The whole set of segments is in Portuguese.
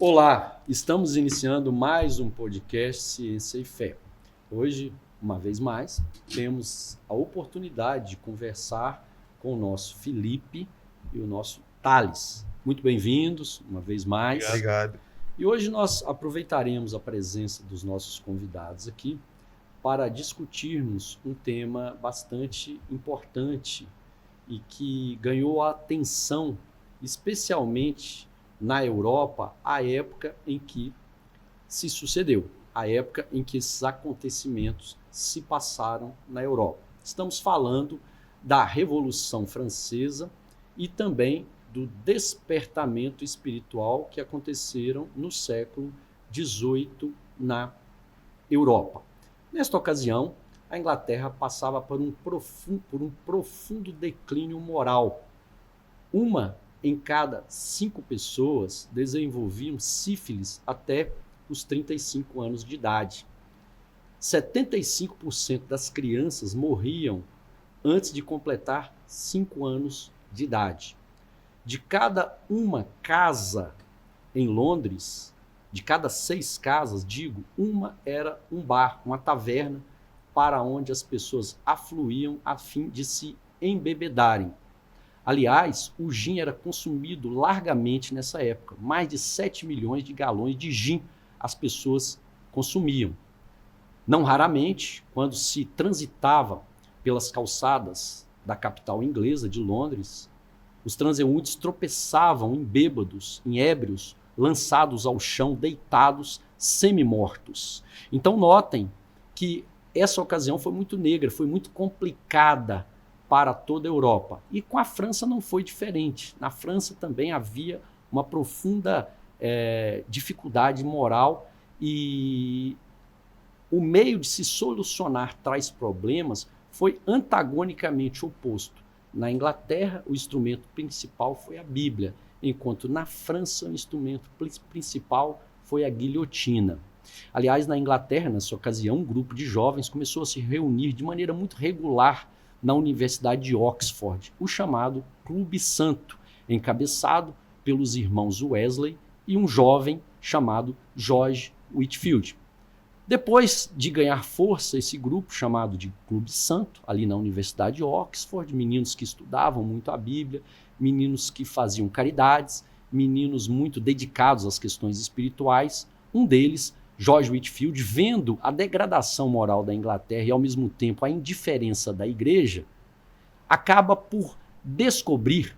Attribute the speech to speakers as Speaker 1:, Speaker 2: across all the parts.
Speaker 1: Olá, estamos iniciando mais um podcast Ciência e Fé. Hoje, uma vez mais, temos a oportunidade de conversar com o nosso Felipe e o nosso Thales. Muito bem-vindos, uma vez mais.
Speaker 2: Obrigado.
Speaker 1: E hoje nós aproveitaremos a presença dos nossos convidados aqui para discutirmos um tema bastante importante e que ganhou a atenção, especialmente na Europa, a época em que se sucedeu, a época em que esses acontecimentos se passaram na Europa. Estamos falando da Revolução Francesa e também do despertamento espiritual que aconteceram no século XVIII na Europa. Nesta ocasião, a Inglaterra passava por um profundo declínio moral. Uma em cada 5 pessoas desenvolviam sífilis até os 35 anos de idade. 75% das crianças morriam antes de completar 5 anos de idade. De cada uma casa em Londres, de cada 6 casas, uma era um bar, uma taverna, para onde as pessoas afluíam a fim de se embebedarem. Aliás, o gin era consumido largamente nessa época. Mais de 7 milhões de galões de gin as pessoas consumiam. Não raramente, quando se transitava pelas calçadas da capital inglesa, de Londres, os transeuntes tropeçavam em bêbados, em ébrios, lançados ao chão, deitados, semi-mortos. Então notem que essa ocasião foi muito negra, foi muito complicada para toda a Europa. E com a França não foi diferente. Na França também havia uma profunda dificuldade moral e o meio de se solucionar tais problemas foi antagonicamente oposto. Na Inglaterra, o instrumento principal foi a Bíblia, enquanto na França o instrumento principal foi a guilhotina. Aliás, na Inglaterra, nessa ocasião, um grupo de jovens começou a se reunir de maneira muito regular na Universidade de Oxford, o chamado Clube Santo, encabeçado pelos irmãos Wesley e um jovem chamado George Whitefield. Depois de ganhar força, esse grupo chamado de Clube Santo, ali na Universidade de Oxford, meninos que estudavam muito a Bíblia, meninos que faziam caridades, meninos muito dedicados às questões espirituais, um deles, George Whitefield, vendo a degradação moral da Inglaterra e, ao mesmo tempo, a indiferença da igreja, acaba por descobrir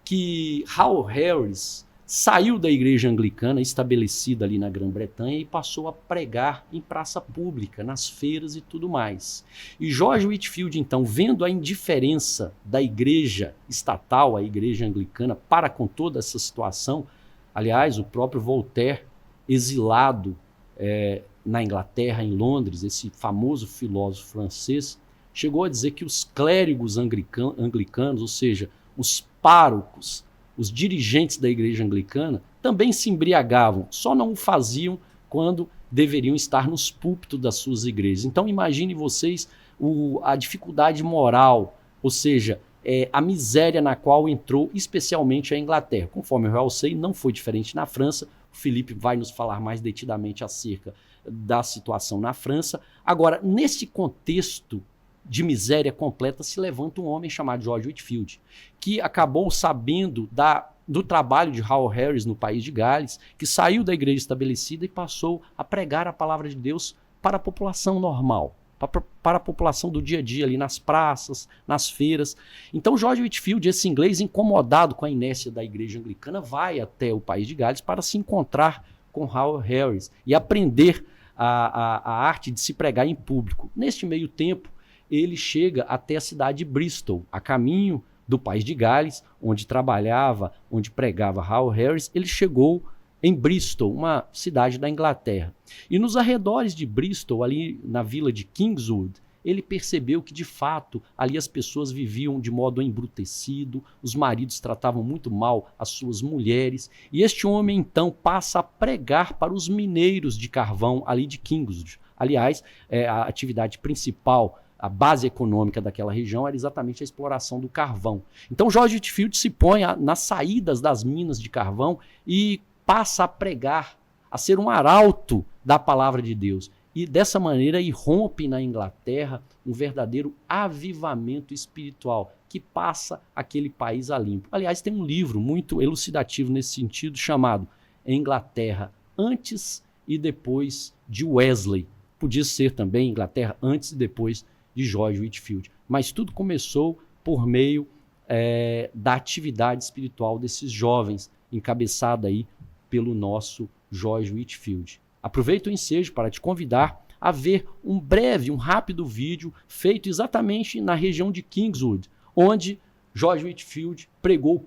Speaker 1: que Hal Harris saiu da igreja anglicana, estabelecida ali na Grã-Bretanha, e passou a pregar em praça pública, nas feiras e tudo mais. E George Whitefield, então, vendo a indiferença da igreja estatal, a igreja anglicana, para com toda essa situação, aliás, o próprio Voltaire, exilado na Inglaterra, em Londres, esse famoso filósofo francês, chegou a dizer que os clérigos anglicanos, ou seja, os párocos, os dirigentes da igreja anglicana, também se embriagavam, só não o faziam quando deveriam estar nos púlpitos das suas igrejas. Então imagine vocês a dificuldade moral, ou seja, a miséria na qual entrou especialmente a Inglaterra. Conforme eu já sei, não foi diferente na França. O Felipe vai nos falar mais detidamente acerca da situação na França. Agora, nesse contexto de miséria completa, se levanta um homem chamado George Whitefield, que acabou sabendo do trabalho de Hal Harris no país de Gales, que saiu da igreja estabelecida e passou a pregar a palavra de Deus para a população normal, para a população do dia a dia, ali nas praças, nas feiras. Então George Whitefield, esse inglês incomodado com a inércia da igreja anglicana, vai até o país de Gales para se encontrar com Hal Harris e aprender a arte de se pregar em público. Neste meio tempo, ele chega até a cidade de Bristol, a caminho do país de Gales, onde trabalhava, onde pregava Hal Harris. Ele chegou em Bristol, uma cidade da Inglaterra. E nos arredores de Bristol, ali na vila de Kingswood, ele percebeu que, de fato, ali as pessoas viviam de modo embrutecido, os maridos tratavam muito mal as suas mulheres, e este homem, então, passa a pregar para os mineiros de carvão ali de Kingswood. Aliás, a atividade principal, a base econômica daquela região era exatamente a exploração do carvão. Então, George Whitefield se põe nas saídas das minas de carvão e passa a pregar, a ser um arauto da palavra de Deus. E dessa maneira irrompe na Inglaterra um verdadeiro avivamento espiritual que passa aquele país a limpo. Aliás, tem um livro muito elucidativo nesse sentido chamado Inglaterra antes e depois de Wesley. Podia ser também Inglaterra antes e depois de George Whitefield. Mas tudo começou por meio da atividade espiritual desses jovens, encabeçada aí pelo nosso George Whitefield. Aproveito o ensejo para te convidar a ver um rápido vídeo feito exatamente na região de Kingswood, onde George Whitefield pregou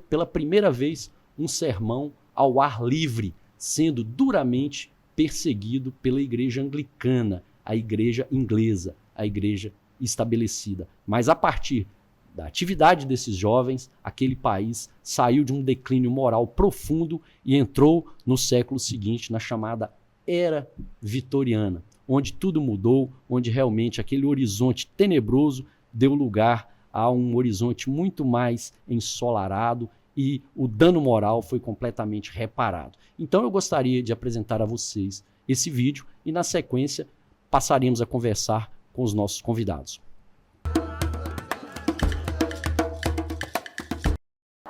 Speaker 1: pela primeira vez um sermão ao ar livre, sendo duramente perseguido pela igreja anglicana, a igreja inglesa, a igreja estabelecida. Mas a partir da atividade desses jovens, aquele país saiu de um declínio moral profundo e entrou no século seguinte na chamada Era Vitoriana, onde tudo mudou, onde realmente aquele horizonte tenebroso deu lugar a um horizonte muito mais ensolarado e o dano moral foi completamente reparado. Então eu gostaria de apresentar a vocês esse vídeo e na sequência passaremos a conversar com os nossos convidados.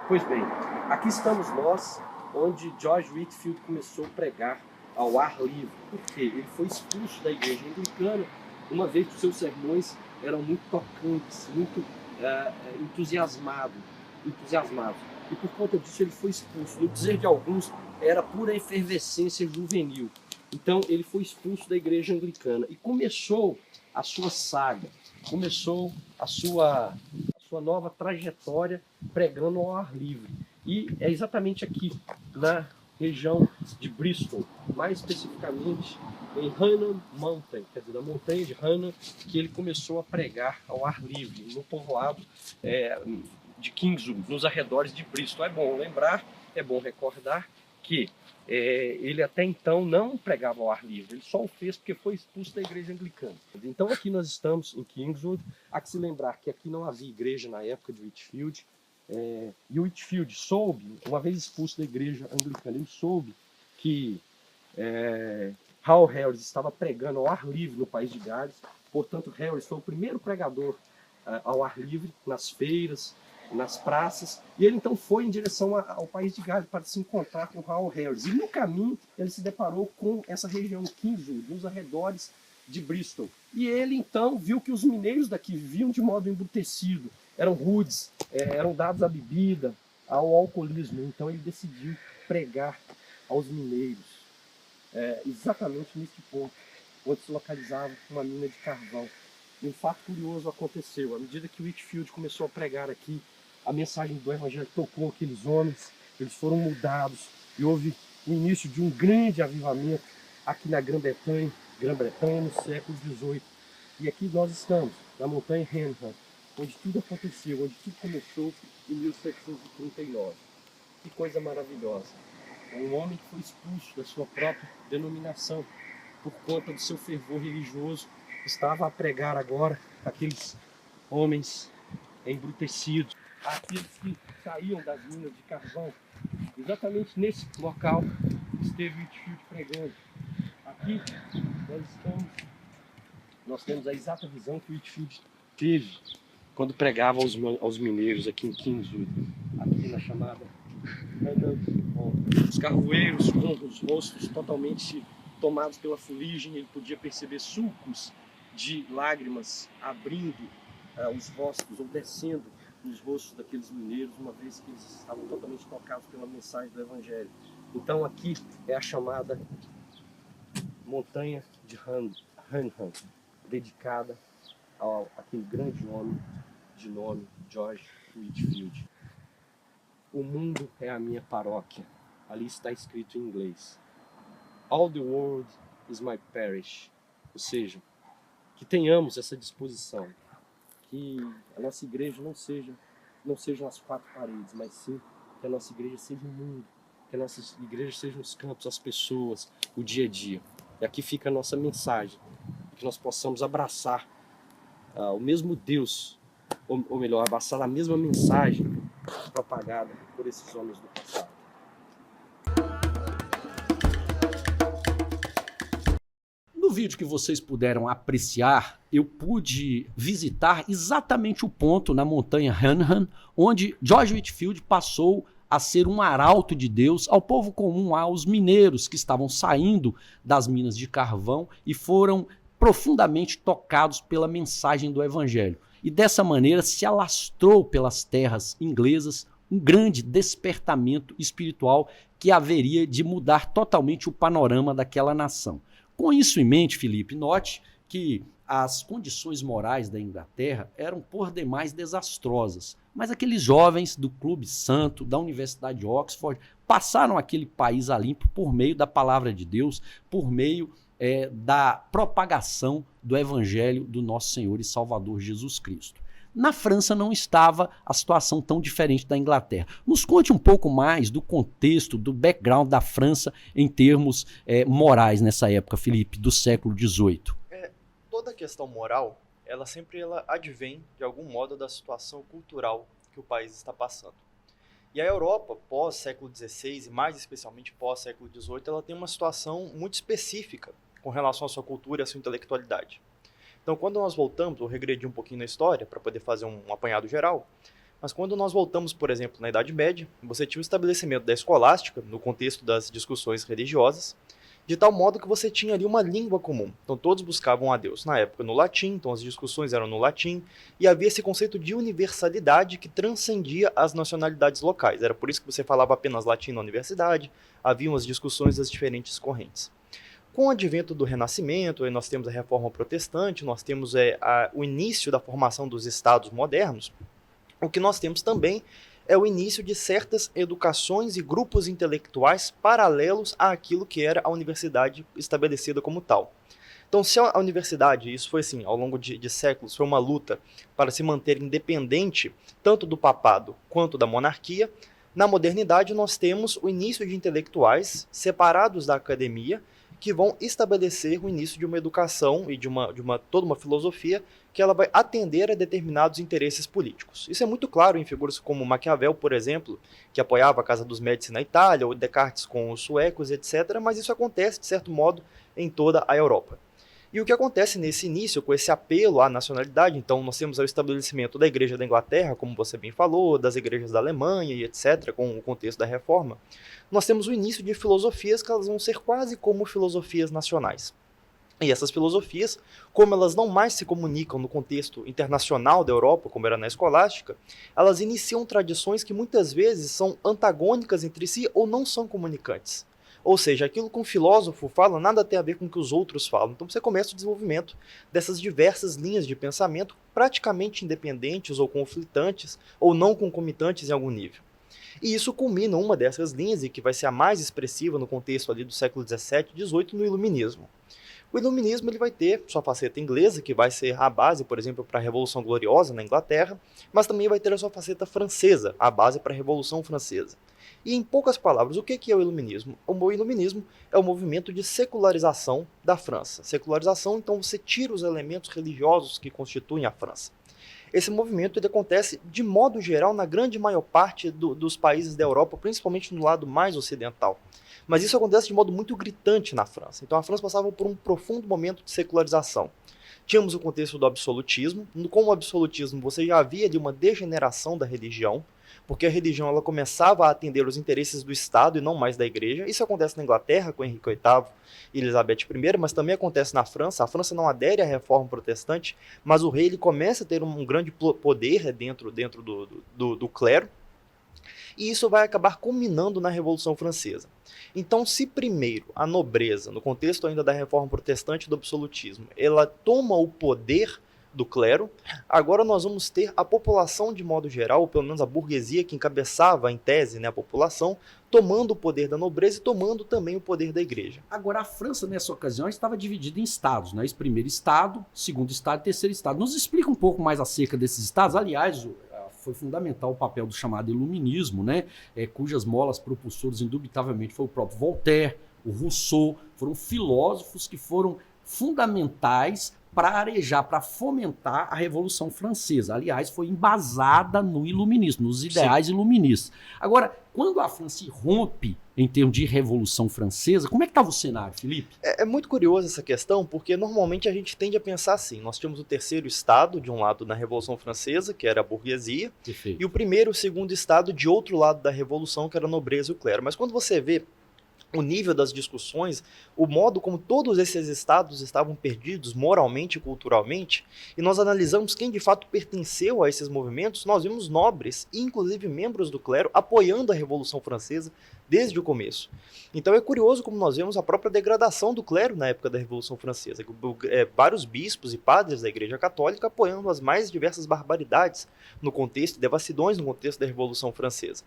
Speaker 1: Pois bem, aqui estamos nós, onde George Whitefield começou a pregar ao ar livre. Por quê? Ele foi expulso da igreja anglicana, uma vez que os seus sermões eram muito tocantes, muito entusiasmados. E por conta disso ele foi expulso. No dizer de alguns, era pura efervescência juvenil. Então ele foi expulso da igreja anglicana e começou a sua saga, começou a sua nova trajetória pregando ao ar livre. E é exatamente aqui, na região de Bristol, mais especificamente em Hannan Mountain, quer dizer, na montanha de Hannan, que ele começou a pregar ao ar livre, no povoado de Kingswood, nos arredores de Bristol. É bom lembrar, é bom recordar que ele até então não pregava ao ar livre, ele só o fez porque foi expulso da igreja anglicana. Então aqui nós estamos em Kingswood. Há que se lembrar que aqui não havia igreja na época de Whitefield, e o Whitefield soube, uma vez expulso da igreja anglicana, ele soube que Hal Harris estava pregando ao ar livre no país de Gales. Portanto, Harris foi o primeiro pregador ao ar livre, nas feiras, nas praças, e ele então foi em direção ao país de Gales para se encontrar com Hal Harris. E no caminho ele se deparou com essa região de Kingswood, nos arredores de Bristol. E ele então viu que os mineiros daqui viviam de modo embrutecido, eram rudes, eram dados à bebida, ao alcoolismo. Então ele decidiu pregar aos mineiros, exatamente neste ponto, onde se localizava uma mina de carvão. E um fato curioso aconteceu. À medida que Whitefield começou a pregar aqui, a mensagem do Evangelho tocou aqueles homens, eles foram mudados, e houve o início de um grande avivamento aqui na Grã-Bretanha no século XVIII. E aqui nós estamos, na montanha Hannan, onde tudo aconteceu, onde tudo começou em 1739. Que coisa maravilhosa! Um homem que foi expulso da sua própria denominação por conta do seu fervor religioso, estava a pregar agora aqueles homens embrutecidos, aqueles que saíam das minas de carvão. Exatamente nesse local esteve Whitefield pregando. Aqui nós temos a exata visão que Whitefield teve quando pregava aos mineiros aqui em Kingswood, aqui na chamada os carvoeiros com os rostos totalmente tomados pela fuligem. Ele podia perceber sulcos de lágrimas abrindo os rostos ou descendo nos rostos daqueles mineiros, uma vez que eles estavam totalmente tocados pela mensagem do Evangelho. Então aqui é a chamada montanha de Hannan, dedicada àquele grande homem de nome George Whitefield. O mundo é a minha paróquia. Ali está escrito em inglês. All the world is my parish. Ou seja, que tenhamos essa disposição, que a nossa igreja não seja as quatro paredes, mas sim que a nossa igreja seja o mundo, que a nossa igreja seja os campos, as pessoas, o dia a dia. E aqui fica a nossa mensagem, que nós possamos abraçar o mesmo Deus, ou melhor, abraçar a mesma mensagem propagada por esses homens do passado. vídeo que vocês puderam apreciar, eu pude visitar exatamente o ponto na montanha Hanhan, onde George Whitefield passou a ser um arauto de Deus ao povo comum, aos mineiros que estavam saindo das minas de carvão e foram profundamente tocados pela mensagem do evangelho. E dessa maneira se alastrou pelas terras inglesas um grande despertamento espiritual que haveria de mudar totalmente o panorama daquela nação. Com isso em mente, Felipe, note que as condições morais da Inglaterra eram por demais desastrosas, mas aqueles jovens do Clube Santo, da Universidade de Oxford, passaram aquele país a limpo por meio da palavra de Deus, por meio da propagação do evangelho do nosso Senhor e Salvador Jesus Cristo. Na França não estava a situação tão diferente da Inglaterra. Nos conte um pouco mais do contexto, do background da França em termos morais nessa época, Felipe, do século XVIII.
Speaker 2: Toda a questão moral, ela advém, de algum modo, da situação cultural que o país está passando. E a Europa, pós-século XVI, e mais especialmente pós-século XVIII, ela tem uma situação muito específica com relação à sua cultura e à sua intelectualidade. Então, quando nós voltamos, eu regredi um pouquinho na história para poder fazer um apanhado geral, mas quando nós voltamos, por exemplo, na Idade Média, você tinha o estabelecimento da escolástica, no contexto das discussões religiosas, de tal modo que você tinha ali uma língua comum. Então, todos buscavam a Deus, na época, no latim, então as discussões eram no latim, e havia esse conceito de universalidade que transcendia as nacionalidades locais. Era por isso que você falava apenas latim na universidade, haviam as discussões das diferentes correntes. Com o advento do Renascimento, aí nós temos a Reforma Protestante, nós temos o início da formação dos estados modernos, o que nós temos também é o início de certas educações e grupos intelectuais paralelos àquilo que era a universidade estabelecida como tal. Então, se a universidade, isso foi assim, ao longo de séculos, foi uma luta para se manter independente tanto do papado quanto da monarquia, na modernidade nós temos o início de intelectuais separados da academia, que vão estabelecer o início de uma educação e de toda uma filosofia que ela vai atender a determinados interesses políticos. Isso é muito claro em figuras como Maquiavel, por exemplo, que apoiava a Casa dos Médici na Itália, ou Descartes com os suecos, etc., mas isso acontece, de certo modo, em toda a Europa. E o que acontece nesse início, com esse apelo à nacionalidade, então nós temos o estabelecimento da Igreja da Inglaterra, como você bem falou, das igrejas da Alemanha e etc., com o contexto da Reforma, nós temos o início de filosofias que elas vão ser quase como filosofias nacionais. E essas filosofias, como elas não mais se comunicam no contexto internacional da Europa, como era na escolástica, elas iniciam tradições que muitas vezes são antagônicas entre si ou não são comunicantes. Ou seja, aquilo que um filósofo fala nada tem a ver com o que os outros falam. Então você começa o desenvolvimento dessas diversas linhas de pensamento praticamente independentes ou conflitantes ou não concomitantes em algum nível. E isso culmina uma dessas linhas, e que vai ser a mais expressiva no contexto ali do século XVII e XVIII, no Iluminismo. O Iluminismo ele vai ter sua faceta inglesa, que vai ser a base, por exemplo, para a Revolução Gloriosa na Inglaterra, mas também vai ter a sua faceta francesa, a base para a Revolução Francesa. E em poucas palavras, o que é o Iluminismo? O Iluminismo é o movimento de secularização da França. Secularização, então você tira os elementos religiosos que constituem a França. Esse movimento ele acontece, de modo geral, na grande maior parte dos países da Europa, principalmente no lado mais ocidental. Mas isso acontece de modo muito gritante na França. Então a França passava por um profundo momento de secularização. Tínhamos o contexto do absolutismo. Com o absolutismo você já havia ali uma degeneração da religião, porque a religião ela começava a atender os interesses do Estado e não mais da Igreja. Isso acontece na Inglaterra com Henrique VIII e Elizabeth I, mas também acontece na França. A França não adere à reforma protestante, mas o rei ele começa a ter um grande poder dentro do clero, e isso vai acabar culminando na Revolução Francesa. Então, se primeiro a nobreza, no contexto ainda da reforma protestante e do absolutismo, ela toma o poder do clero, agora nós vamos ter a população de modo geral, ou pelo menos a burguesia que encabeçava em tese, né, a população, tomando o poder da nobreza e tomando também o poder da igreja.
Speaker 1: Agora, a França, nessa ocasião, estava dividida em estados, né? Esse primeiro estado, segundo estado e terceiro estado. Nos explica um pouco mais acerca desses estados. Aliás, foi fundamental o papel do chamado Iluminismo, né? Cujas molas propulsoras, indubitavelmente, foi o próprio Voltaire, o Rousseau, foram filósofos que foram fundamentais para arejar, para fomentar a Revolução Francesa. Aliás, foi embasada no iluminismo, nos ideais iluministas. Agora, quando a França rompe em termos de Revolução Francesa, como é que estava o cenário, Felipe?
Speaker 2: É muito curioso essa questão, porque normalmente a gente tende a pensar assim. Nós tínhamos o terceiro estado, de um lado, na Revolução Francesa, que era a burguesia,
Speaker 1: Perfeito.
Speaker 2: e o primeiro e o segundo estado, de outro lado da Revolução, que era a nobreza e o clero. Mas quando você vê o nível das discussões, o modo como todos esses estados estavam perdidos moralmente e culturalmente, e nós analisamos quem de fato pertenceu a esses movimentos, nós vimos nobres e inclusive membros do clero apoiando a Revolução Francesa desde o começo. Então é curioso como nós vemos a própria degradação do clero na época da Revolução Francesa, vários bispos e padres da Igreja Católica apoiando as mais diversas barbaridades no contexto, devassidões no contexto da Revolução Francesa.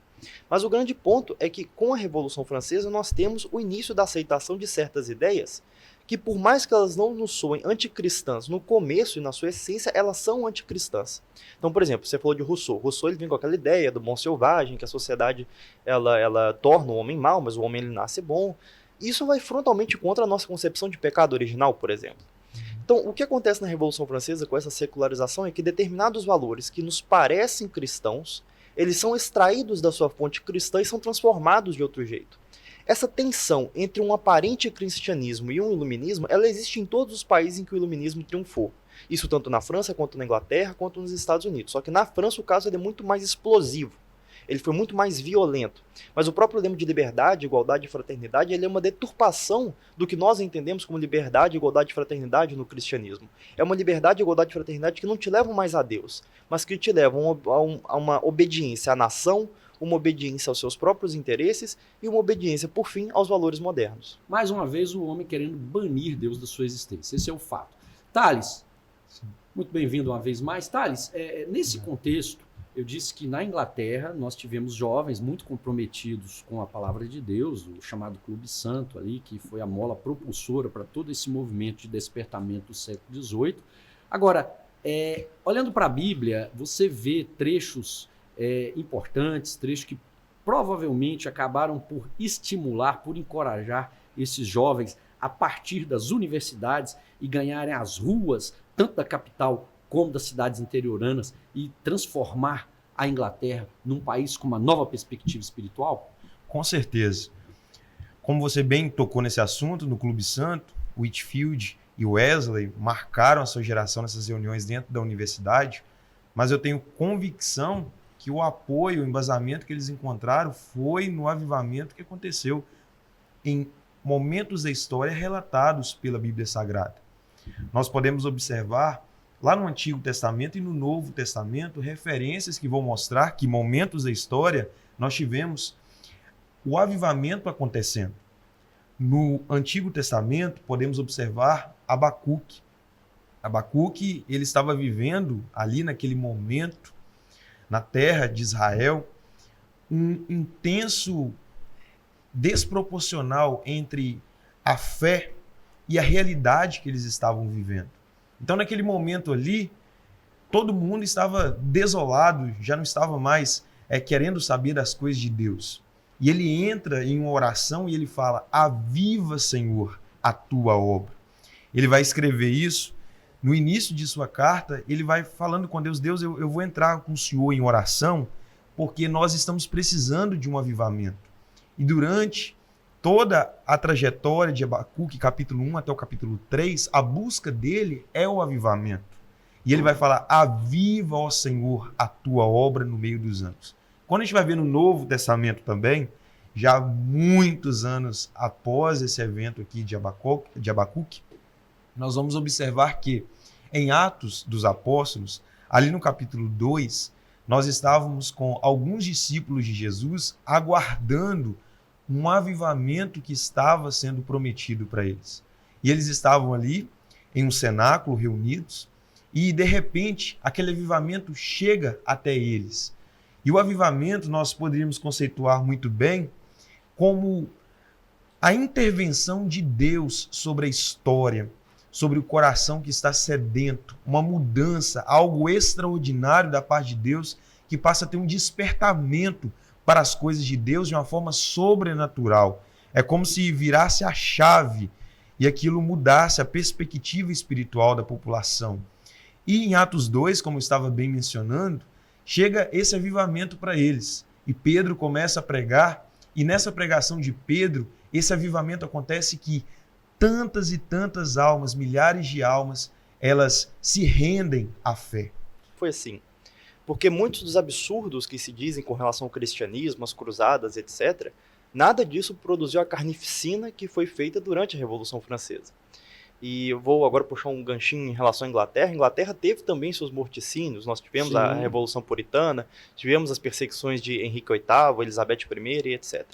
Speaker 2: Mas o grande ponto é que com a Revolução Francesa nós temos o início da aceitação de certas ideias que, por mais que elas não nos soem anticristãs no começo e na sua essência, elas são anticristãs. Então, por exemplo, você falou de Rousseau. Rousseau ele vem com aquela ideia do bom selvagem, que a sociedade ela torna o homem mau, mas o homem ele nasce bom. Isso vai frontalmente contra a nossa concepção de pecado original, por exemplo. Então, o que acontece na Revolução Francesa com essa secularização é que determinados valores que nos parecem cristãos, eles são extraídos da sua fonte cristã e são transformados de outro jeito. Essa tensão entre um aparente cristianismo e um iluminismo, ela existe em todos os países em que o iluminismo triunfou. Isso tanto na França, quanto na Inglaterra, quanto nos Estados Unidos. Só que na França o caso é muito mais explosivo. Ele foi muito mais violento. Mas o próprio lema de liberdade, igualdade e fraternidade, ele é uma deturpação do que nós entendemos como liberdade, igualdade e fraternidade no cristianismo. É uma liberdade, igualdade e fraternidade que não te levam mais a Deus, mas que te levam a uma obediência à nação, uma obediência aos seus próprios interesses e uma obediência, por fim, aos valores modernos.
Speaker 1: Mais uma vez, o homem querendo banir Deus da sua existência. Esse é o fato. Thales, muito bem-vindo uma vez mais. Thales, nesse contexto, eu disse que na Inglaterra nós tivemos jovens muito comprometidos com a palavra de Deus, o chamado Clube Santo ali, que foi a mola propulsora para todo esse movimento de despertamento do século XVIII. Agora, olhando para a Bíblia, você vê trechos importantes, trechos que provavelmente acabaram por estimular, por encorajar esses jovens a partir das universidades e ganharem as ruas, tanto da capital como das cidades interioranas, e transformar a Inglaterra num país com uma nova perspectiva espiritual?
Speaker 3: Com certeza. Como você bem tocou nesse assunto, no Clube Santo, Whitefield e Wesley marcaram a sua geração nessas reuniões dentro da universidade, mas eu tenho convicção que o apoio, o embasamento que eles encontraram foi no avivamento que aconteceu em momentos da história relatados pela Bíblia Sagrada. Nós podemos observar lá no Antigo Testamento e no Novo Testamento referências que vão mostrar que em momentos da história nós tivemos o avivamento acontecendo. No Antigo Testamento podemos observar Abacuque. Abacuque, ele estava vivendo ali naquele momento na terra de Israel, um intenso desproporcional entre a fé e a realidade que eles estavam vivendo. Então, naquele momento ali, todo mundo estava desolado, já não estava mais querendo saber das coisas de Deus. E ele entra em uma oração e ele fala: aviva, Senhor, a tua obra. Ele vai escrever isso. No início de sua carta, ele vai falando com Deus: Deus, eu vou entrar com o Senhor em oração, porque nós estamos precisando de um avivamento. E durante toda a trajetória de Abacuque, capítulo 1 até o capítulo 3, a busca dele é o avivamento. E ele vai falar: aviva, ó Senhor, a tua obra no meio dos anos. Quando a gente vai ver no Novo Testamento também, já muitos anos após esse evento aqui de Abacuque, nós vamos observar que em Atos dos Apóstolos, ali no capítulo 2, nós estávamos com alguns discípulos de Jesus aguardando um avivamento que estava sendo prometido para eles. E eles estavam ali em um cenáculo reunidos e, de repente, aquele avivamento chega até eles. E o avivamento nós poderíamos conceituar muito bem como a intervenção de Deus sobre a história, sobre o coração que está sedento, uma mudança, algo extraordinário da parte de Deus que passa a ter um despertamento para as coisas de Deus de uma forma sobrenatural. É como se virasse a chave e aquilo mudasse a perspectiva espiritual da população. E em Atos 2, como eu estava bem mencionando, chega esse avivamento para eles. E Pedro começa a pregar, e nessa pregação de Pedro, esse avivamento acontece que tantas e tantas almas, milhares de almas, elas se rendem à fé.
Speaker 2: Foi assim. Porque muitos dos absurdos que se dizem com relação ao cristianismo, as cruzadas, etc., nada disso produziu a carnificina que foi feita durante a Revolução Francesa. E eu vou agora puxar um ganchinho em relação à Inglaterra. A Inglaterra teve também seus morticínios. Nós tivemos a Revolução Puritana, tivemos as perseguições de Henrique VIII, Elizabeth I e etc.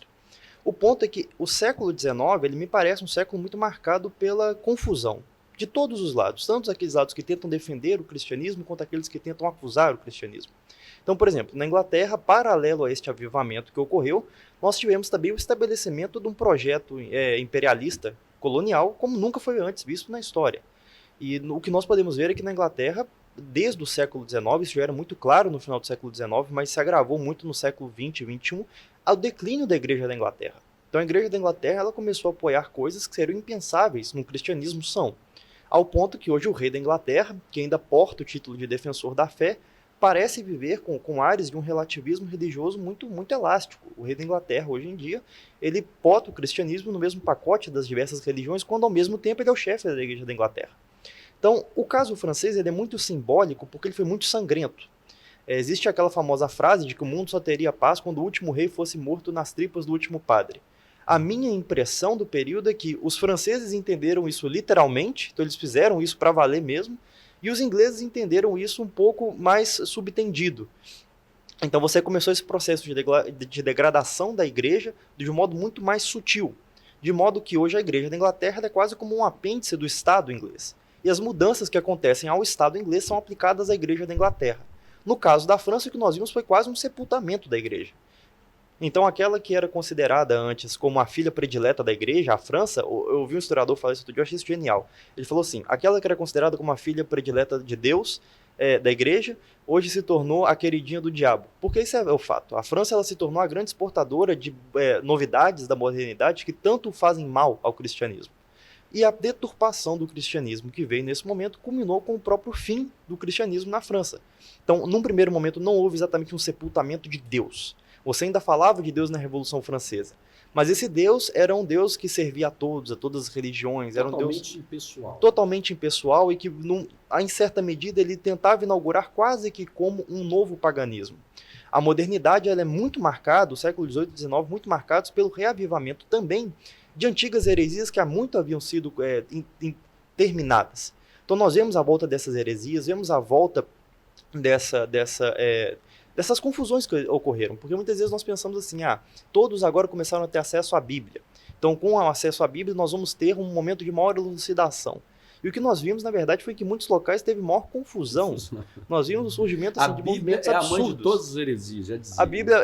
Speaker 2: O ponto é que o século XIX, ele me parece um século muito marcado pela confusão de todos os lados, tanto aqueles lados que tentam defender o cristianismo, quanto aqueles que tentam acusar o cristianismo. Então, por exemplo, na Inglaterra, paralelo a este avivamento que ocorreu, nós tivemos também o estabelecimento de um projeto imperialista colonial, como nunca foi antes visto na história. E o que nós podemos ver é que na Inglaterra, desde o século XIX, isso já era muito claro no final do século XIX, mas se agravou muito no século XX e XXI, ao declínio da Igreja da Inglaterra. Então a Igreja da Inglaterra ela começou a apoiar coisas que seriam impensáveis no cristianismo ao ponto que hoje o rei da Inglaterra, que ainda porta o título de defensor da fé, parece viver com áreas de um relativismo religioso muito, muito elástico. O rei da Inglaterra, hoje em dia, ele bota o cristianismo no mesmo pacote das diversas religiões, quando ao mesmo tempo ele é o chefe da Igreja da Inglaterra. Então, o caso francês ele é muito simbólico porque ele foi muito sangrento. Existe aquela famosa frase de que o mundo só teria paz quando o último rei fosse morto nas tripas do último padre. A minha impressão do período é que os franceses entenderam isso literalmente, então eles fizeram isso para valer mesmo, e os ingleses entenderam isso um pouco mais subtendido. Então você começou esse processo de degradação da igreja de um modo muito mais sutil, de modo que hoje a igreja da Inglaterra é quase como um apêndice do Estado inglês. E as mudanças que acontecem ao Estado inglês são aplicadas à igreja da Inglaterra. No caso da França, o que nós vimos foi quase um sepultamento da igreja. Então aquela que era considerada antes como a filha predileta da igreja, a França, eu ouvi um historiador falar isso outro dia, eu achei isso genial. Ele falou assim, aquela que era considerada como a filha predileta de Deus, da igreja, hoje se tornou a queridinha do diabo. Porque isso é o fato. A França ela se tornou a grande exportadora de novidades da modernidade que tanto fazem mal ao cristianismo. E a deturpação do cristianismo que veio nesse momento culminou com o próprio fim do cristianismo na França. Então, num primeiro momento, não houve exatamente um sepultamento de Deus. Você ainda falava de Deus na Revolução Francesa. Mas esse Deus era um Deus que servia a todos, a todas as religiões. Era um Deus
Speaker 1: impessoal.
Speaker 2: Totalmente impessoal e que, em certa medida, ele tentava inaugurar quase que como um novo paganismo. A modernidade ela é muito marcada, o século XVIII e XIX, muito marcados pelo reavivamento também de antigas heresias que há muito haviam sido terminadas. Então nós vemos a volta dessas heresias, vemos a volta dessas confusões que ocorreram, porque muitas vezes nós pensamos assim, todos agora começaram a ter acesso à Bíblia. Então, com o acesso à Bíblia, nós vamos ter um momento de maior elucidação. E o que nós vimos, na verdade, foi que em muitos locais teve maior confusão. Nós vimos o surgimento de movimentos absurdos. A Bíblia é a mãe de todas
Speaker 1: as heresias, já dizia.
Speaker 2: A Bíblia,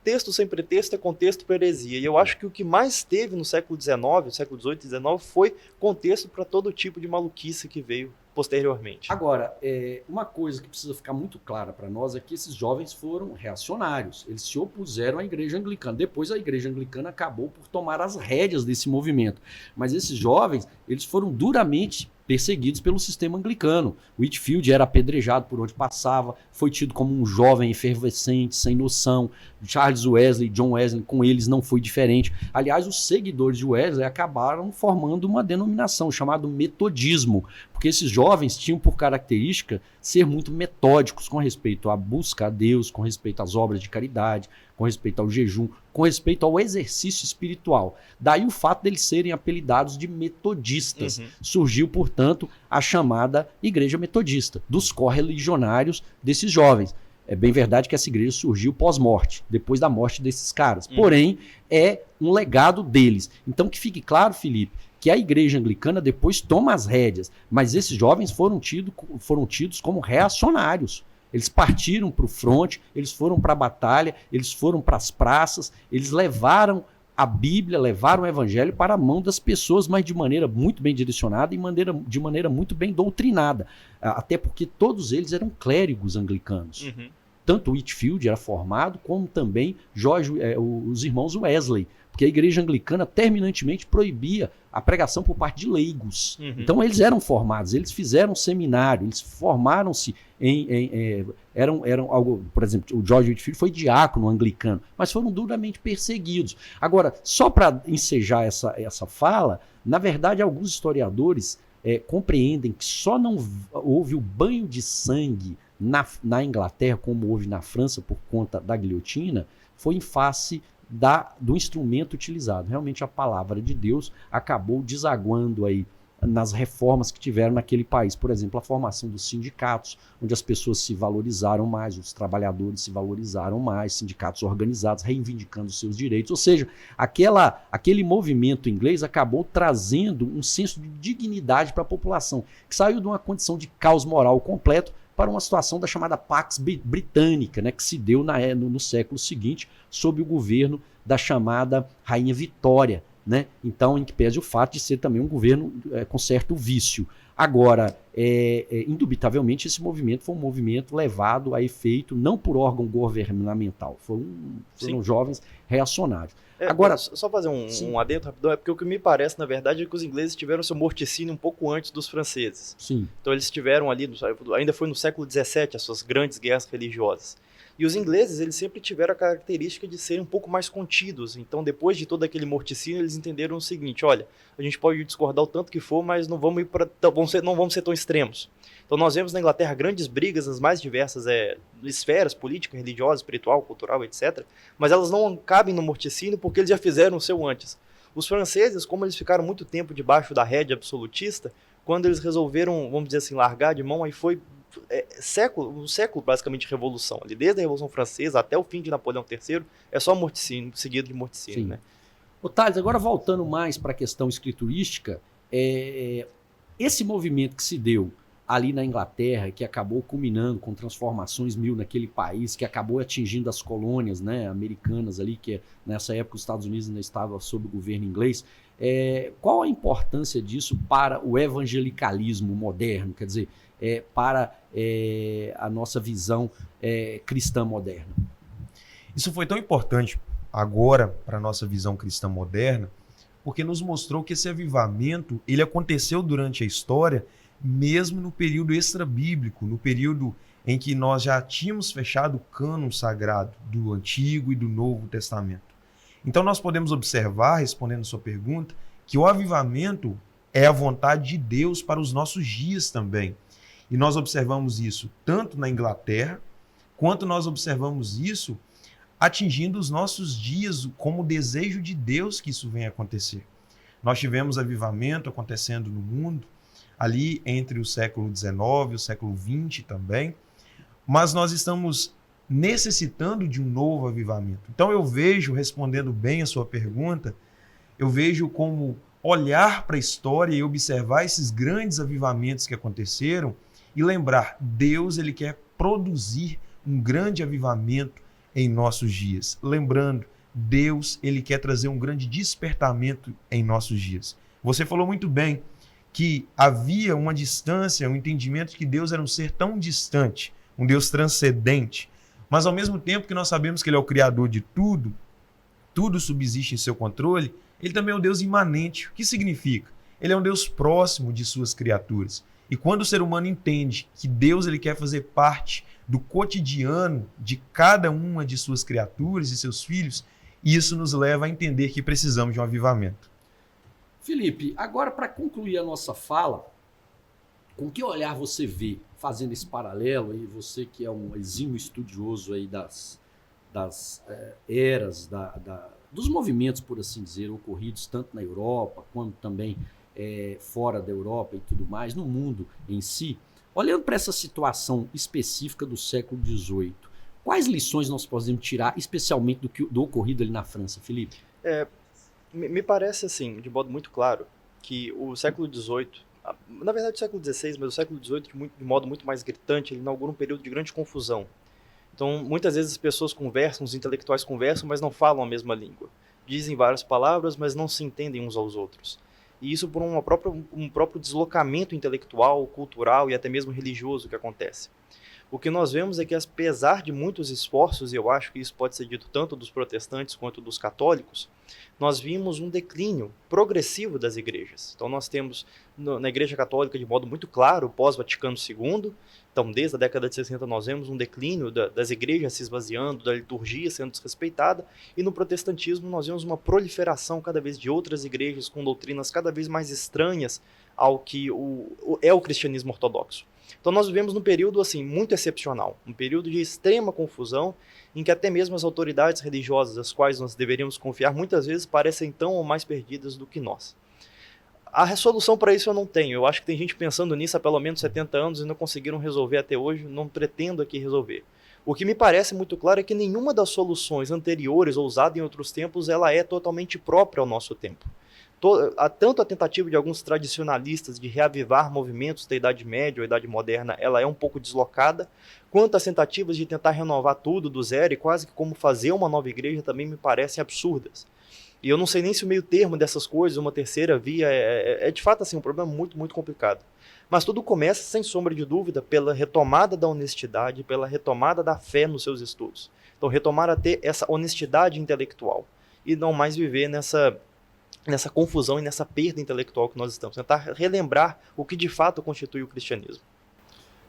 Speaker 2: texto sem pretexto, é contexto para heresia. E eu acho que o que mais teve no século XIX, no século XVIII e XIX, foi contexto para todo tipo de maluquice que veio posteriormente.
Speaker 1: Agora, uma coisa que precisa ficar muito clara para nós é que esses jovens foram reacionários. Eles se opuseram à igreja anglicana. Depois a igreja anglicana acabou por tomar as rédeas desse movimento. Mas esses jovens, eles foram duramente perseguidos pelo sistema anglicano. Whitefield era apedrejado por onde passava, foi tido como um jovem efervescente, sem noção. Charles Wesley, John Wesley, com eles não foi diferente. Aliás, os seguidores de Wesley acabaram formando uma denominação chamada metodismo, porque esses jovens tinham por característica ser muito metódicos com respeito à busca a Deus, com respeito às obras de caridade, com respeito ao jejum, com respeito ao exercício espiritual. Daí o fato deles serem apelidados de metodistas. Surgiu, portanto, a chamada Igreja Metodista, dos correligionários desses jovens. É bem verdade que essa igreja surgiu pós-morte, depois da morte desses caras. Porém, é um legado deles. Então, que fique claro, Felipe, que a igreja anglicana depois toma as rédeas, mas esses jovens foram tidos como reacionários. Eles partiram para o fronte, eles foram para a batalha, eles foram para as praças, eles levaram a Bíblia, levaram o Evangelho para a mão das pessoas, mas de maneira muito bem direcionada e de maneira muito bem doutrinada. Até porque todos eles eram clérigos anglicanos. Tanto Whitefield era formado, como também os irmãos Wesley, porque a igreja anglicana terminantemente proibia a pregação por parte de leigos.
Speaker 2: Uhum.
Speaker 1: Então eles eram formados, eles fizeram seminário, eles formaram-se eram algo, por exemplo, o George Whitefield foi diácono anglicano, mas foram duramente perseguidos. Agora, só para ensejar essa fala, na verdade, alguns historiadores compreendem que só não houve o banho de sangue na Inglaterra, como houve na França por conta da guilhotina, foi em face do instrumento utilizado. Realmente a palavra de Deus acabou desaguando aí nas reformas que tiveram naquele país. Por exemplo, a formação dos sindicatos, onde as pessoas se valorizaram mais, os trabalhadores se valorizaram mais, sindicatos organizados, reivindicando seus direitos. Ou seja, aquele movimento inglês acabou trazendo um senso de dignidade para a população, que saiu de uma condição de caos moral completo para uma situação da chamada Pax Britânica, né, que se deu no século seguinte, sob o governo da chamada Rainha Vitória, né? Então, em que pese o fato de ser também um governo com certo vício. Agora, indubitavelmente, esse movimento foi um movimento levado a efeito não por órgão governamental, foram jovens reacionários.
Speaker 2: Agora, só fazer um adendo rapidão, porque o que me parece, na verdade, é que os ingleses tiveram seu morticínio um pouco antes dos franceses.
Speaker 1: Sim.
Speaker 2: Então eles tiveram ali, ainda foi no século XVII, as suas grandes guerras religiosas. E os ingleses, eles sempre tiveram a característica de serem um pouco mais contidos. Então, depois de todo aquele morticínio, eles entenderam o seguinte: olha, a gente pode discordar o tanto que for, mas não vamos ser tão extremos. Então, nós vemos na Inglaterra grandes brigas nas mais diversas esferas, política, religiosa, espiritual, cultural, etc. Mas elas não cabem no morticínio porque eles já fizeram o seu antes. Os franceses, como eles ficaram muito tempo debaixo da rédea absolutista, quando eles resolveram, vamos dizer assim, largar de mão, aí foi um século basicamente de revolução. Ali, desde a Revolução Francesa até o fim de Napoleão III, é só morticínio, seguido de morticínio. Né?
Speaker 1: Ô, Thales, agora voltando mais para a questão escriturística, esse movimento que se deu ali na Inglaterra, que acabou culminando com transformações mil naquele país, que acabou atingindo as colônias, né, americanas ali, que nessa época os Estados Unidos ainda estavam sob o governo inglês, qual a importância disso para o evangelicalismo moderno, quer dizer, para a nossa visão cristã moderna?
Speaker 3: Isso foi tão importante agora para a nossa visão cristã moderna, porque nos mostrou que esse avivamento ele aconteceu durante a história, mesmo no período extrabíblico, no período em que nós já tínhamos fechado o cânon sagrado do Antigo e do Novo Testamento. Então nós podemos observar, respondendo a sua pergunta, que o avivamento é a vontade de Deus para os nossos dias também. E nós observamos isso tanto na Inglaterra, quanto nós observamos isso atingindo os nossos dias como desejo de Deus que isso venha acontecer. Nós tivemos avivamento acontecendo no mundo, ali entre o século XIX e o século XX também, mas nós estamos necessitando de um novo avivamento. Então eu vejo, respondendo bem a sua pergunta, eu vejo como olhar para a história e observar esses grandes avivamentos que aconteceram e lembrar, Deus ele quer produzir um grande avivamento em nossos dias. Lembrando, Deus ele quer trazer um grande despertamento em nossos dias. Você falou muito bem que havia uma distância, um entendimento de que Deus era um ser tão distante, um Deus transcendente, mas ao mesmo tempo que nós sabemos que ele é o criador de tudo, tudo subsiste em seu controle, ele também é um Deus imanente. O que significa? Ele é um Deus próximo de suas criaturas. E quando o ser humano entende que Deus ele quer fazer parte do cotidiano de cada uma de suas criaturas e seus filhos, isso nos leva a entender que precisamos de um avivamento.
Speaker 1: Felipe, agora para concluir a nossa fala, com que olhar você vê, fazendo esse paralelo, aí, você que é um exímio estudioso aí das eras, dos movimentos, por assim dizer, ocorridos tanto na Europa, quanto também fora da Europa e tudo mais, no mundo em si, olhando para essa situação específica do século XVIII, quais lições nós podemos tirar, especialmente do ocorrido ali na França, Felipe?
Speaker 2: Me parece, assim, de modo muito claro, que o século XVIII, na verdade o século XVI, mas o século XVIII, de modo muito mais gritante, ele inaugura um período de grande confusão. Então, muitas vezes as pessoas conversam, os intelectuais conversam, mas não falam a mesma língua. Dizem várias palavras, mas não se entendem uns aos outros. E isso por um próprio deslocamento intelectual, cultural e até mesmo religioso que acontece. o que nós vemos é que, apesar de muitos esforços, e eu acho que isso pode ser dito tanto dos protestantes quanto dos católicos, nós vimos um declínio progressivo das igrejas. Então nós temos na Igreja Católica, de modo muito claro, pós-Vaticano II, então desde a década de 60 nós vemos um declínio das igrejas se esvaziando, da liturgia sendo desrespeitada, e no protestantismo nós vemos uma proliferação cada vez de outras igrejas com doutrinas cada vez mais estranhas ao que é o cristianismo ortodoxo. Então nós vivemos num período assim muito excepcional, um período de extrema confusão, em que até mesmo as autoridades religiosas, as quais nós deveríamos confiar, muitas vezes parecem tão ou mais perdidas do que nós. A resolução para isso eu não tenho. Eu acho que tem gente pensando nisso há pelo menos 70 anos e não conseguiram resolver até hoje, não pretendo aqui resolver. O que me parece muito claro é que nenhuma das soluções anteriores ou usadas em outros tempos, ela é totalmente própria ao nosso tempo. Tanto a tentativa de alguns tradicionalistas de reavivar movimentos da Idade Média ou Idade Moderna, ela é um pouco deslocada, quanto as tentativas de tentar renovar tudo do zero e quase que como fazer uma nova igreja também me parecem absurdas. E eu não sei nem se o meio termo dessas coisas, uma terceira via, é de fato assim, um problema muito, muito complicado. Mas tudo começa, sem sombra de dúvida, pela retomada da honestidade, pela retomada da fé nos seus estudos. Então retomar a ter essa honestidade intelectual e não mais viver nessa confusão e nessa perda intelectual que nós estamos. Tentar relembrar o que de fato constitui o cristianismo.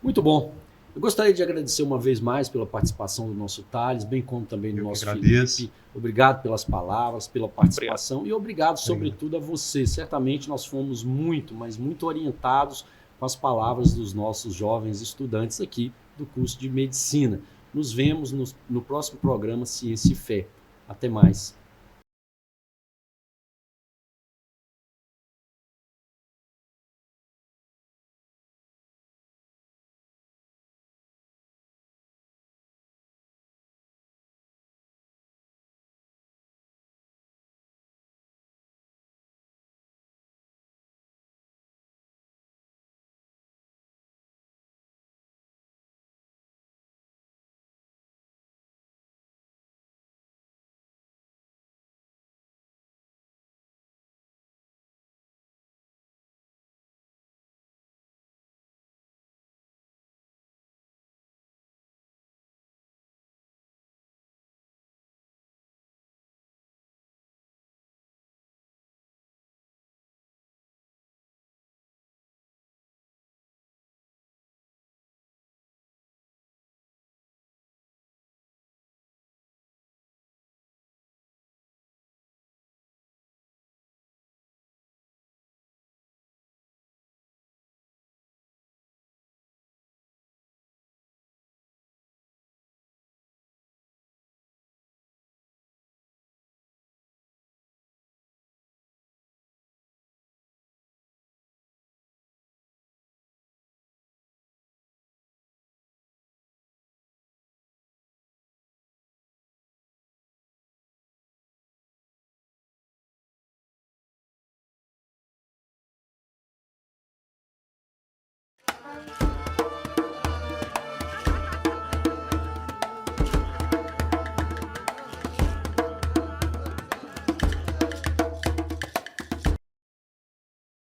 Speaker 1: Muito bom. Eu gostaria de agradecer uma vez mais pela participação do nosso Thales, bem como também do nosso Felipe. Obrigado pelas palavras, pela participação e obrigado, sobretudo, a você. Certamente nós fomos muito, mas muito orientados com as palavras dos nossos jovens estudantes aqui do curso de Medicina. Nos vemos no próximo programa Ciência e Fé. Até mais.